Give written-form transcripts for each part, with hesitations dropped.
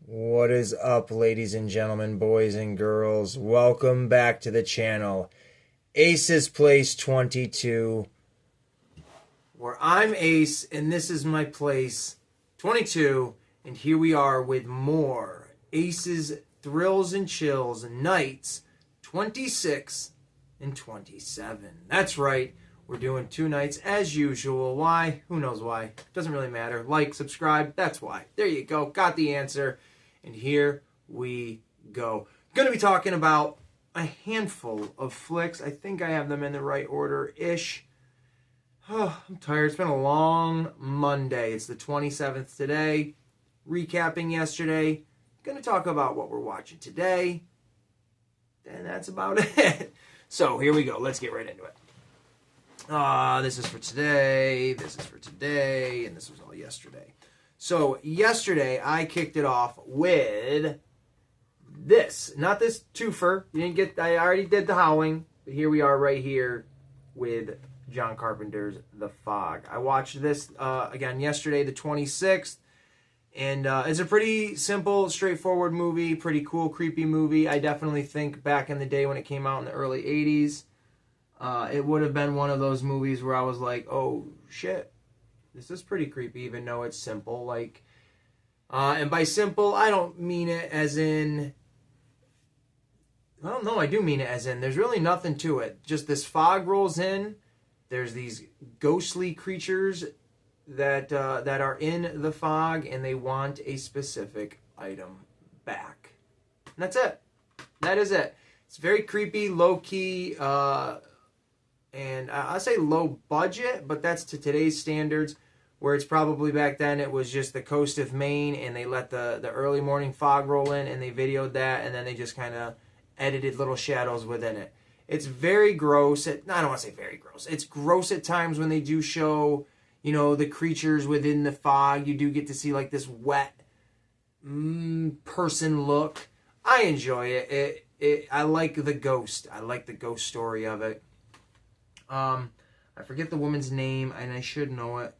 What is up, ladies and gentlemen, boys and girls? Welcome back to the channel, Ace's Place 22, where I'm Ace and this is my place 22, and here we are with more Ace's Thrills and Chills nights 26 and 27. That's right, we're doing 2 nights as usual. Why? Who knows why? Doesn't really matter. Like, subscribe, that's why. There you go, got the answer. And here we go. Going to be talking about a handful of flicks. I think I have them in the right order-ish. Oh, I'm tired. It's been a long Monday. It's the 27th today. Recapping yesterday. Going to talk about what we're watching today. And that's about it. So here we go. Let's get right into it. This is for today. This is for today. And this was all yesterday. So yesterday I kicked it off with this. Not this twofer. You didn't get. I already did The Howling, but here we are right here with John Carpenter's The Fog. I watched this again yesterday, the 26th, and it's a pretty simple, straightforward movie. Pretty cool, creepy movie. I definitely think back in the day when it came out in the early 80s, it would have been one of those movies where I was like, oh shit. This is pretty creepy, even though it's simple. Like, and by simple, I don't mean it as in. Well, no, I do mean it as in. There's really nothing to it. Just this fog rolls in. There's these ghostly creatures that are in the fog, and they want a specific item back. And that's it. That is it. It's very creepy, low key, and I say low budget, but that's to today's standards. Where it's probably back then it was just the coast of Maine, and they let the early morning fog roll in, and they videoed that, and then they just kind of edited little shadows within it. It's very gross. I don't want to say very gross. It's gross at times when they do show, you know, the creatures within the fog. You do get to see like this wet person look. I enjoy it. I like the ghost. I like the ghost story of it. I forget the woman's name, and I should know it.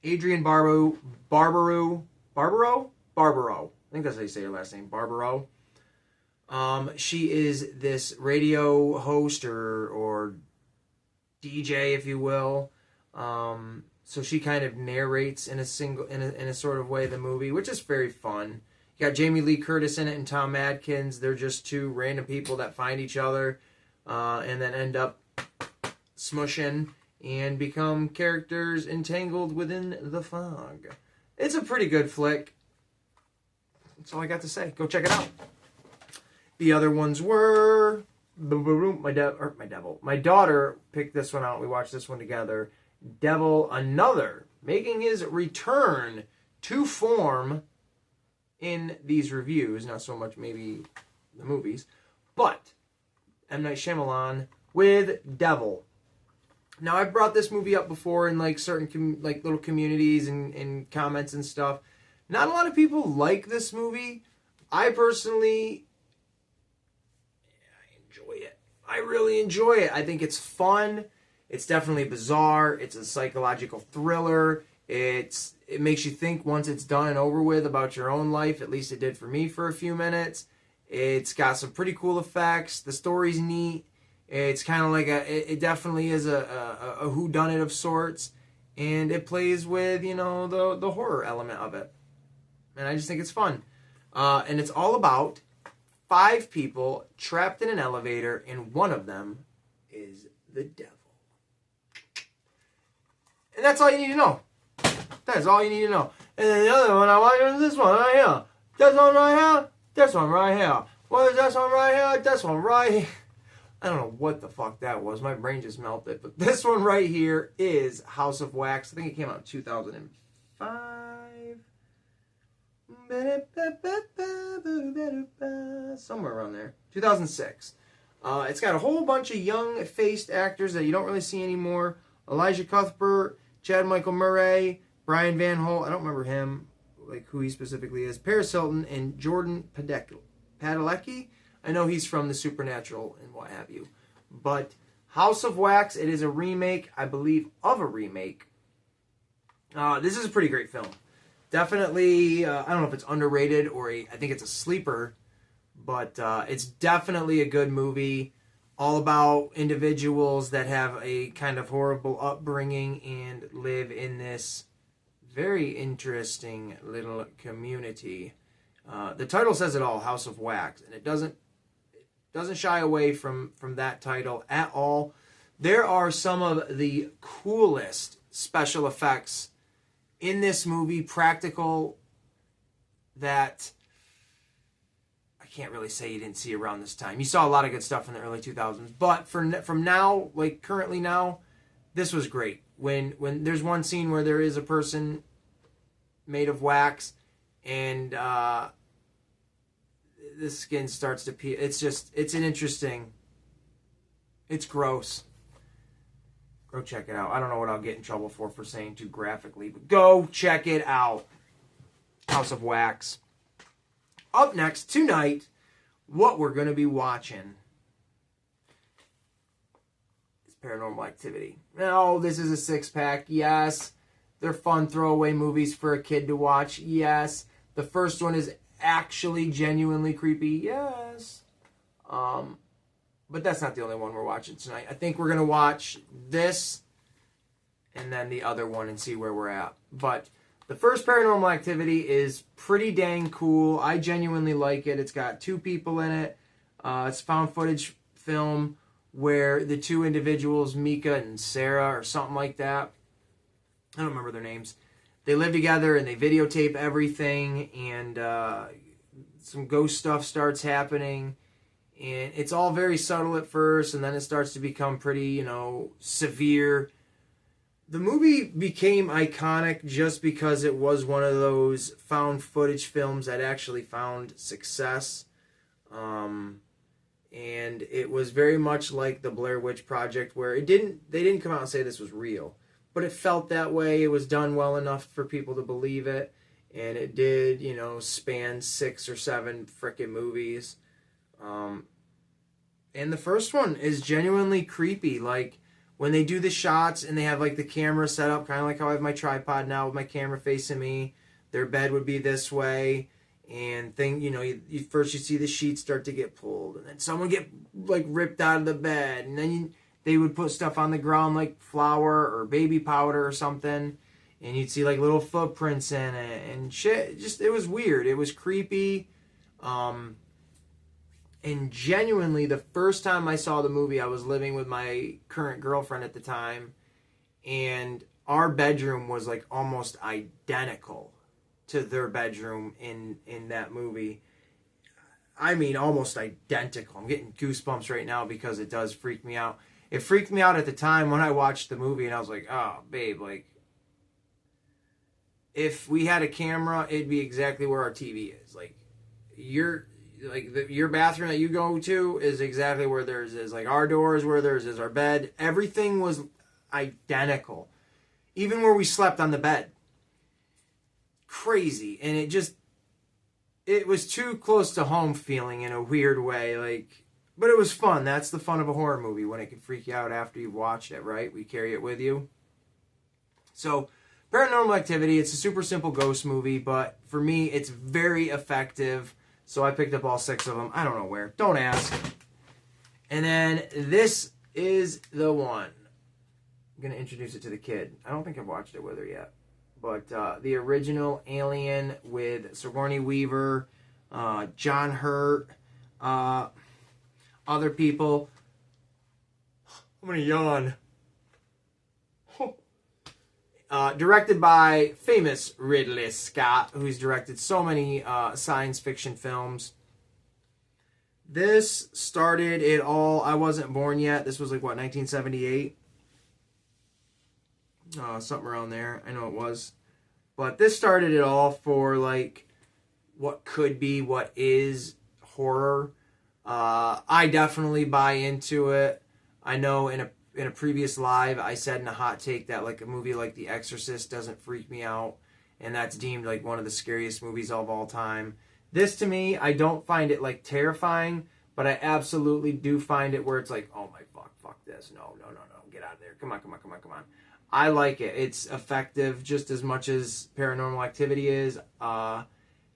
Adrienne Barbeau. I think that's how you say her last name, Barbeau. She is this radio host or DJ, if you will. So she kind of narrates in a sort of way the movie, which is very fun. You got Jamie Lee Curtis in it and Tom Atkins. They're just two random people that find each other and then end up smushing and become characters entangled within the fog. It's a pretty good flick. That's all I got to say. Go check it out. The other ones were my daughter picked this one out. We watched this one together. Devil Another, making his return to form in these reviews. Not so much maybe the movies, but M. Night Shyamalan with Devil. Now, I've brought this movie up before in like certain little communities and comments and stuff. Not a lot of people like this movie. I personally enjoy it. I really enjoy it. I think it's fun. It's definitely bizarre. It's a psychological thriller. It makes you think once it's done and over with about your own life. At least it did for me for a few minutes. It's got some pretty cool effects. The story's neat. It's kind of like it definitely is a whodunit of sorts, and it plays with, you know, the horror element of it, and I just think it's fun. And it's all about 5 people trapped in an elevator, and one of them is the devil. And that's all you need to know. That's all you need to know. And then the other one I want is this one right here. This one right here. This one right here. What is this one right here? This one right here. I don't know what the fuck that was. My brain just melted. But this one right here is House of Wax. I think it came out in 2005. Somewhere around there. 2006. It's got a whole bunch of young-faced actors that you don't really see anymore. Elijah Cuthbert, Chad Michael Murray, Brian Van Holt. I don't remember him, like who he specifically is. Paris Hilton and Jordan Padalecki. I know he's from The Supernatural and what have you. But House of Wax, it is a remake, I believe, of a remake. This is a pretty great film. Definitely, I don't know if it's underrated or I think it's a sleeper, but it's definitely a good movie. All about individuals that have a kind of horrible upbringing and live in this very interesting little community. The title says it all, House of Wax, and it doesn't shy away from that title at all. There are some of the coolest special effects in this movie, practical, that I can't really say you didn't see around this time. You saw a lot of good stuff in the early 2000s, but from now, like currently now, this was great. When there's one scene where there is a person made of wax, and the skin starts to peel. It's gross. Go check it out. I don't know what I'll get in trouble for saying too graphically, but go check it out. House of Wax. Up next tonight, what we're going to be watching is Paranormal Activity. No, this is a six-pack. Yes. They're fun throwaway movies for a kid to watch. Yes. The first one is actually genuinely creepy. Yes. But that's not the only one we're watching tonight. I think we're going to watch this and then the other one and see where we're at. But the first Paranormal Activity is pretty dang cool. I genuinely like it. It's got two people in it. It's found footage film where the two individuals, Mika and Sarah or something like that, I don't remember their names, they live together and they videotape everything, and some ghost stuff starts happening. And it's all very subtle at first, and then it starts to become pretty, severe. The movie became iconic just because it was one of those found footage films that actually found success. And it was very much like the Blair Witch Project, where they didn't come out and say this was real, but it felt that way. It was done well enough for people to believe it, and it did, span 6 or 7 frickin' movies. And the first one is genuinely creepy. Like, when they do the shots and they have, like, the camera set up, kind of like how I have my tripod now with my camera facing me. Their bed would be this way. And first you see the sheets start to get pulled. And then someone get, like, ripped out of the bed. And then they would put stuff on the ground, like flour or baby powder or something. And you'd see, like, little footprints in it. And shit, it was weird. It was creepy. And genuinely, the first time I saw the movie, I was living with my current girlfriend at the time, and our bedroom was like almost identical to their bedroom in that movie. I mean, almost identical. I'm getting goosebumps right now because it does freak me out. It freaked me out at the time when I watched the movie, and I was like, oh, babe, like, if we had a camera, it'd be exactly where our TV is. Like, your bathroom that you go to is exactly where theirs is. Like, our door is where theirs is. Our bed, everything was identical. Even where we slept on the bed. Crazy. And it was too close to home feeling in a weird way. Like, but it was fun. That's the fun of a horror movie, when it can freak you out after you've watched it, right? We carry it with you. So, Paranormal Activity, it's a super simple ghost movie, but for me, it's very effective. So I picked up all 6 of them. I don't know where. Don't ask. And then this is the one. I'm going to introduce it to the kid. I don't think I've watched it with her yet. But the original Alien with Sigourney Weaver, John Hurt, other people. I'm going to yawn. Directed by famous Ridley Scott, who's directed so many science fiction films. This started it all. I wasn't born yet. This was like, what, 1978? Something around there. I know it was. But this started it all for, like, what could be, what is horror. I definitely buy into it. I know in a previous live, I said in a hot take that, like, a movie like The Exorcist doesn't freak me out, and that's deemed like one of the scariest movies of all time. This, to me, I don't find it like terrifying, but I absolutely do find it where it's like, oh my fuck this, no, get out of there, come on. I like it. It's effective just as much as Paranormal Activity is.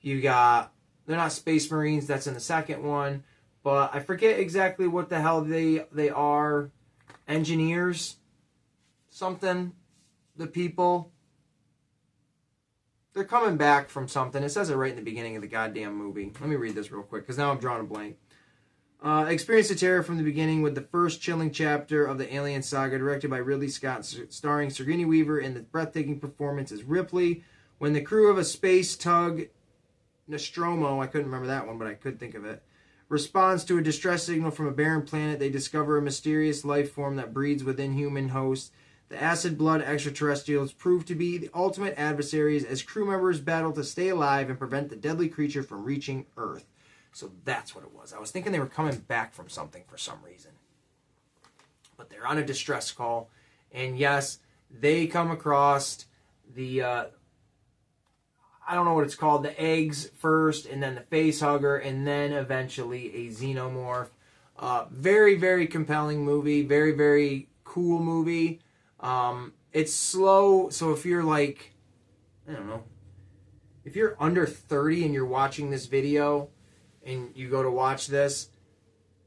You got, they're not Space Marines, that's in the second one, but I forget exactly what the hell they are. Engineers, something, the people. They're coming back from something. It says it right in the beginning of the goddamn movie. Let me read this real quick, because now I'm drawing a blank. Experience the terror from the beginning with the first chilling chapter of the Alien saga, directed by Ridley Scott, starring Sigourney Weaver in the breathtaking performance as Ripley. When the crew of a space tug, Nostromo, I couldn't remember that one, but I could think of it, responds to a distress signal from a barren planet, they discover a mysterious life form that breeds within human hosts. The acid blood extraterrestrials prove to be the ultimate adversaries as crew members battle to stay alive and prevent the deadly creature from reaching Earth. So that's what it was. I was thinking they were coming back from something for some reason. But they're on a distress call. And yes, they come across the, I don't know what it's called, the eggs first, and then the face hugger, and then eventually a xenomorph. Very, very compelling movie. Very, very cool movie. It's slow, so if you're like, I don't know, if you're under 30 and you're watching this video and you go to watch this,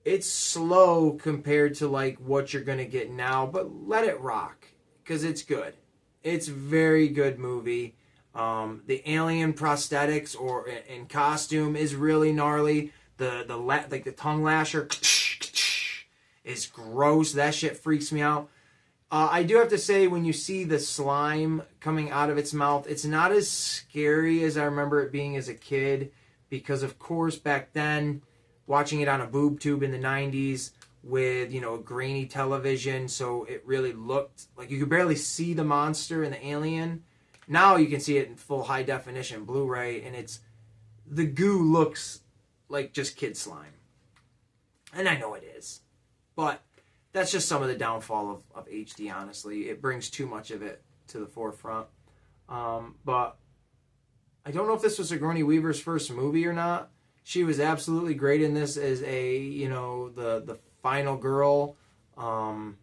it's slow compared to like what you're going to get now, but let it rock, because it's good. It's a very good movie. The alien prosthetics or in costume is really gnarly. Like the tongue lasher is gross. That shit freaks me out. I do have to say, when you see the slime coming out of its mouth, it's not as scary as I remember it being as a kid, because of course back then, watching it on a boob tube in the 90s with, you know, a grainy television, so it really looked like you could barely see the monster and the alien. Now you can see it in full high definition Blu-ray, and the goo looks like just kid slime. And I know it is, but that's just some of the downfall of HD, honestly. It brings too much of it to the forefront. But I don't know if this was Sigourney Weaver's first movie or not. She was absolutely great in this as a, you know, the final girl, and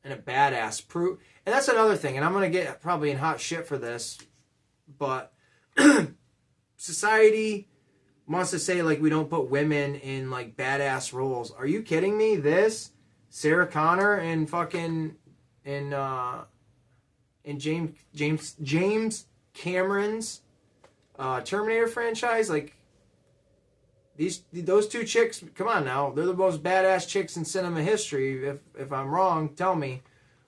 a badass. And that's another thing, and I'm going to get probably in hot shit for this, but society wants to say, like, we don't put women in, like, badass roles. Are you kidding me? Sarah Connor and fucking in James Cameron's Terminator franchise, like those two chicks, come on now, they're the most badass chicks in cinema history. If I'm wrong, tell me.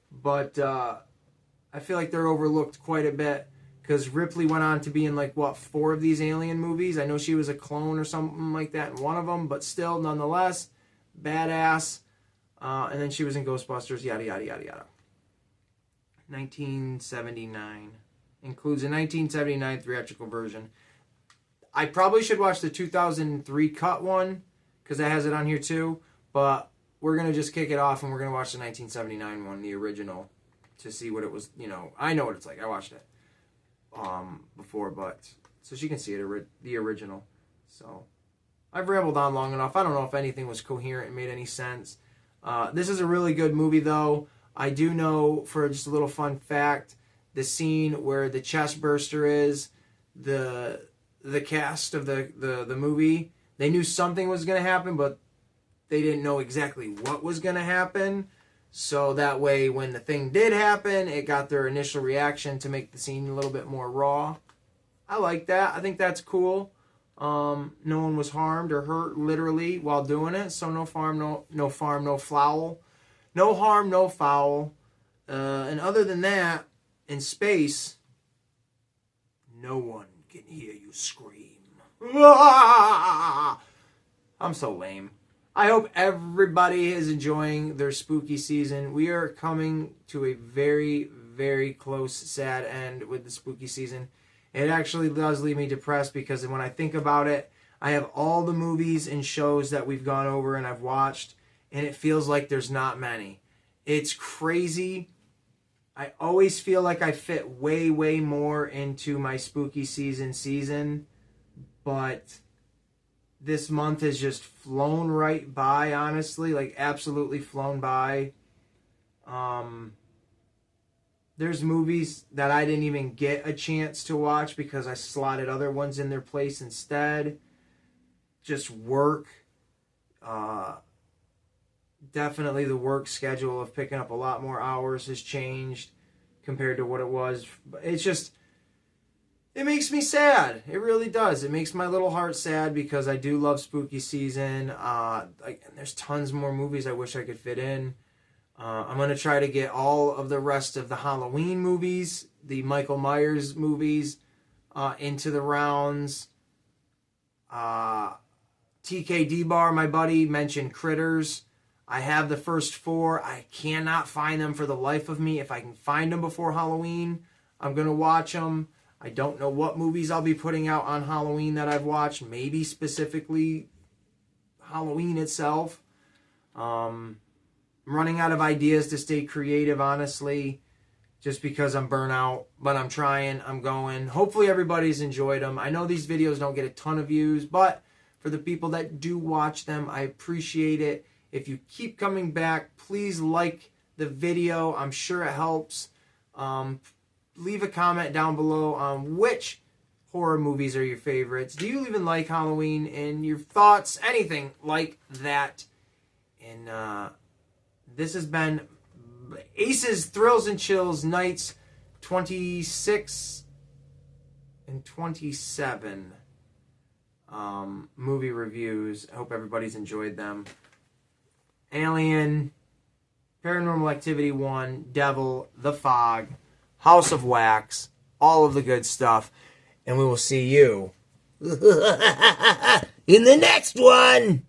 But I feel like they're overlooked quite a bit, because Ripley went on to be in, like, what, 4 of these Alien movies. I know she was a clone or something like that in one of them, but still, nonetheless, badass. And then she was in Ghostbusters, yada, yada, yada, yada. 1979. Includes a 1979 theatrical version. I probably should watch the 2003 cut one, because that has it on here too. But we're going to just kick it off, and we're going to watch the 1979 one, the original, to see what it was. You know, I know what it's like. I watched it before, but so she can see it, the original. So I've rambled on long enough. I don't know if anything was coherent and made any sense. This is a really good movie, though. I do know, for just a little fun fact, the scene where the chest burster is, the cast of the movie, they knew something was going to happen, but they didn't know exactly what was going to happen. So that way, when the thing did happen, it got their initial reaction to make the scene a little bit more raw. I like that. I think that's cool. No one was harmed or hurt literally while doing it, so no farm, no foul. No harm, no foul. And other than that, in space, no one can hear you scream. I'm so lame. I hope everybody is enjoying their spooky season. We are coming to a very, very close, sad end with the spooky season. It actually does leave me depressed, because when I think about it, I have all the movies and shows that we've gone over and I've watched, and it feels like there's not many. It's crazy. I always feel like I fit way, way more into my spooky season, but this month has just flown right by, honestly, like absolutely flown by. there's movies that I didn't even get a chance to watch because I slotted other ones in their place instead. Just work. Definitely the work schedule of picking up a lot more hours has changed compared to what it was. It's just, it makes me sad. It really does. It makes my little heart sad because I do love spooky season. And there's tons more movies I wish I could fit in. I'm going to try to get all of the rest of the Halloween movies, the Michael Myers movies, into the rounds. TKD Bar, my buddy, mentioned Critters. I have the first 4. I cannot find them for the life of me. If I can find them before Halloween, I'm going to watch them. I don't know what movies I'll be putting out on Halloween that I've watched. Maybe specifically Halloween itself. I'm running out of ideas to stay creative, honestly, just because I'm burnt out. But I'm trying. I'm going. Hopefully everybody's enjoyed them. I know these videos don't get a ton of views, but for the people that do watch them, I appreciate it. If you keep coming back, please like the video. I'm sure it helps. Leave a comment down below on which horror movies are your favorites. Do you even like Halloween? And your thoughts, anything like that. And this has been Ace's Thrills and Chills Nights 26 and 27 movie reviews. I hope everybody's enjoyed them. Alien, Paranormal Activity 1, Devil, The Fog, House of Wax, all of the good stuff. And we will see you in the next one.